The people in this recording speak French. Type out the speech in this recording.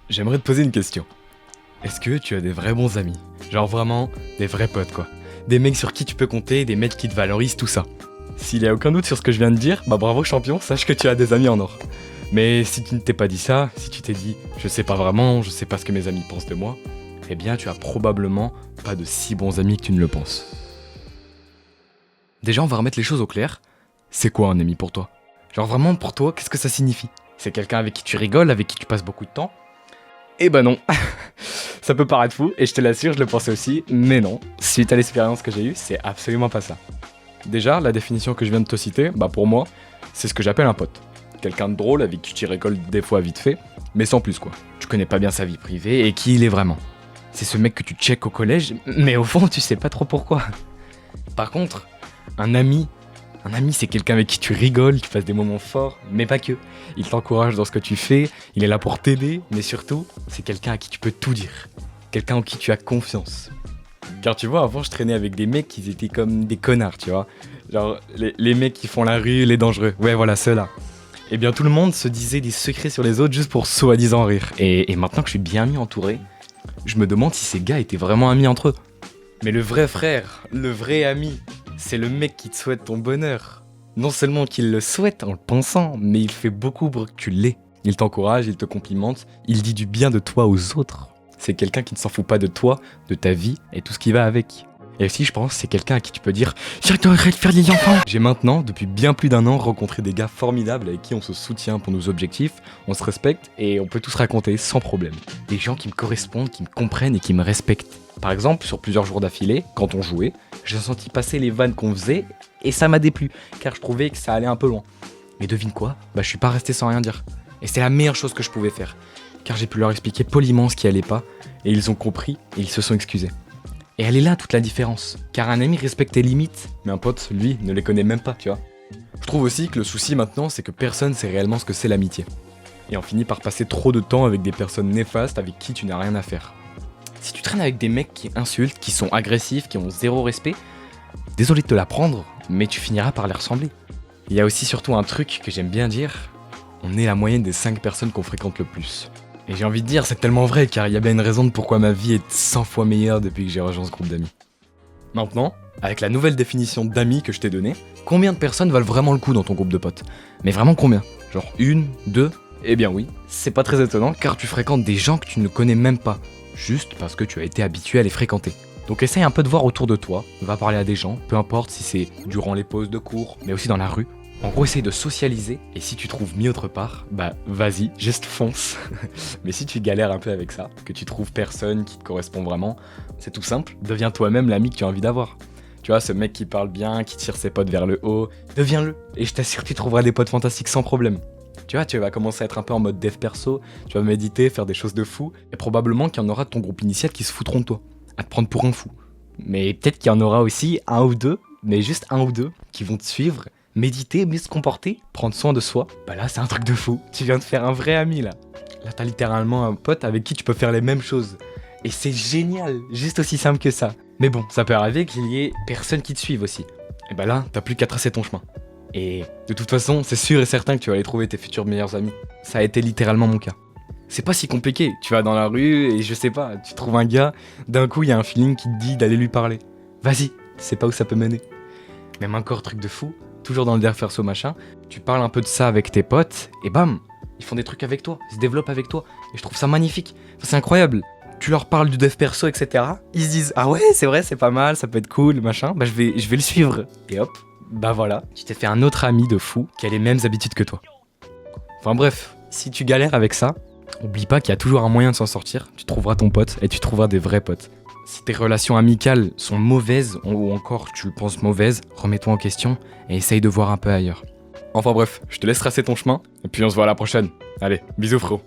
J'aimerais te poser une question. Est-ce que tu as des vrais bons amis? Genre vraiment, des vrais potes quoi. Des mecs sur qui tu peux compter, des mecs qui te valorisent, tout ça. S'il y a aucun doute sur ce que je viens de dire, bah bravo champion, sache que tu as des amis en or. Mais si tu ne t'es pas dit ça, si tu t'es dit je sais pas vraiment, je sais pas ce que mes amis pensent de moi, eh bien tu as probablement pas de si bons amis que tu ne le penses. Déjà on va remettre les choses au clair. C'est quoi un ami pour toi? Genre vraiment pour toi, qu'est-ce que ça signifie? C'est quelqu'un avec qui tu rigoles, avec qui tu passes beaucoup de temps? Eh ben non. Ça peut paraître fou, et je te l'assure, je le pensais aussi, mais non. Suite à l'expérience que j'ai eue, c'est absolument pas ça. Déjà, la définition que je viens de te citer, bah pour moi, c'est ce que j'appelle un pote. Quelqu'un de drôle avec qui tu rigoles des fois vite fait, mais sans plus quoi. Tu connais pas bien sa vie privée et qui il est vraiment. C'est ce mec que tu checkes au collège, mais au fond tu sais pas trop pourquoi. Par contre, un ami c'est quelqu'un avec qui tu rigoles, tu passes des moments forts, mais pas que. Il t'encourage dans ce que tu fais, il est là pour t'aider, mais surtout, c'est quelqu'un à qui tu peux tout dire. Quelqu'un en qui tu as confiance. Car tu vois, avant je traînais avec des mecs qui étaient comme des connards, tu vois. Genre, les mecs qui font la rue, les dangereux. Ouais, voilà, ceux-là. Et bien tout le monde se disait des secrets sur les autres juste pour soi-disant rire. Et maintenant que je suis bien mis entouré, je me demande si ces gars étaient vraiment amis entre eux. Mais le vrai frère, le vrai ami, c'est le mec qui te souhaite ton bonheur. Non seulement qu'il le souhaite en le pensant, mais il fait beaucoup pour que tu l'aies. Il t'encourage, il te complimente, il dit du bien de toi aux autres. C'est quelqu'un qui ne s'en fout pas de toi, de ta vie et tout ce qui va avec. Et aussi, je pense, c'est quelqu'un à qui tu peux dire « J'arrêterai de faire des enfants !» J'ai maintenant, depuis bien plus d'1 an, rencontré des gars formidables avec qui on se soutient pour nos objectifs, on se respecte et on peut tout se raconter sans problème. Des gens qui me correspondent, qui me comprennent et qui me respectent. Par exemple, sur plusieurs jours d'affilée, quand on jouait, j'ai senti passer les vannes qu'on faisait et ça m'a déplu, car je trouvais que ça allait un peu loin. Mais devine quoi? Bah je suis pas resté sans rien dire. Et c'est la meilleure chose que je pouvais faire, car j'ai pu leur expliquer poliment ce qui allait pas, et ils ont compris et ils se sont excusés. Et elle est là toute la différence, car un ami respecte tes limites, mais un pote, lui, ne les connaît même pas, tu vois. Je trouve aussi que le souci maintenant, c'est que personne sait réellement ce que c'est l'amitié. Et on finit par passer trop de temps avec des personnes néfastes avec qui tu n'as rien à faire. Si tu traînes avec des mecs qui insultent, qui sont agressifs, qui ont zéro respect, désolé de te l'apprendre, mais tu finiras par les ressembler. Il y a aussi surtout un truc que j'aime bien dire, on est la moyenne des 5 personnes qu'on fréquente le plus. Et j'ai envie de dire, c'est tellement vrai, car il y a bien une raison de pourquoi ma vie est 100 fois meilleure depuis que j'ai rejoint ce groupe d'amis. Maintenant, avec la nouvelle définition d'amis que je t'ai donnée, combien de personnes valent vraiment le coup dans ton groupe de potes? Mais vraiment combien? Genre 1, 2? Eh bien oui, c'est pas très étonnant, car tu fréquentes des gens que tu ne connais même pas, juste parce que tu as été habitué à les fréquenter. Donc essaye un peu de voir autour de toi, va parler à des gens, peu importe si c'est durant les pauses de cours, mais aussi dans la rue. En gros, essaye de socialiser, et si tu trouves mieux autre part, bah vas-y, juste fonce. Mais si tu galères un peu avec ça, que tu trouves personne qui te correspond vraiment, c'est tout simple, deviens toi-même l'ami que tu as envie d'avoir. Tu vois, ce mec qui parle bien, qui tire ses potes vers le haut, deviens-le, et je t'assure que tu trouveras des potes fantastiques sans problème. Tu vois, tu vas commencer à être un peu en mode dev perso, tu vas méditer, faire des choses de fou, et probablement qu'il y en aura de ton groupe initial qui se foutront de toi, à te prendre pour un fou. Mais peut-être qu'il y en aura aussi un ou deux, mais juste un ou deux, qui vont te suivre, méditer, mieux se comporter, prendre soin de soi. Bah là, c'est un truc de fou, tu viens de faire un vrai ami là. Là, t'as littéralement un pote avec qui tu peux faire les mêmes choses. Et c'est génial, juste aussi simple que ça. Mais bon, ça peut arriver qu'il y ait personne qui te suive aussi. Et bah là, t'as plus qu'à tracer ton chemin. Et de toute façon, c'est sûr et certain que tu vas aller trouver tes futurs meilleurs amis. Ça a été littéralement mon cas. C'est pas si compliqué, tu vas dans la rue et je sais pas, tu trouves un gars, d'un coup il y a un feeling qui te dit d'aller lui parler. Vas-y, tu sais pas où ça peut mener. Même encore truc de fou, toujours dans le dev perso machin, tu parles un peu de ça avec tes potes et bam, ils font des trucs avec toi, ils se développent avec toi. Et je trouve ça magnifique, c'est incroyable. Tu leur parles du dev perso, etc. Ils se disent ah ouais c'est vrai, c'est pas mal, ça peut être cool, machin, bah je vais le suivre. Et hop, bah voilà, tu t'es fait un autre ami de fou qui a les mêmes habitudes que toi. Enfin bref, si tu galères avec ça, oublie pas qu'il y a toujours un moyen de s'en sortir, tu trouveras ton pote et tu trouveras des vrais potes. Si tes relations amicales sont mauvaises ou encore tu le penses mauvaise, remets-toi en question et essaye de voir un peu ailleurs. Enfin bref, je te laisse tracer ton chemin et puis on se voit à la prochaine. Allez, bisous frérot.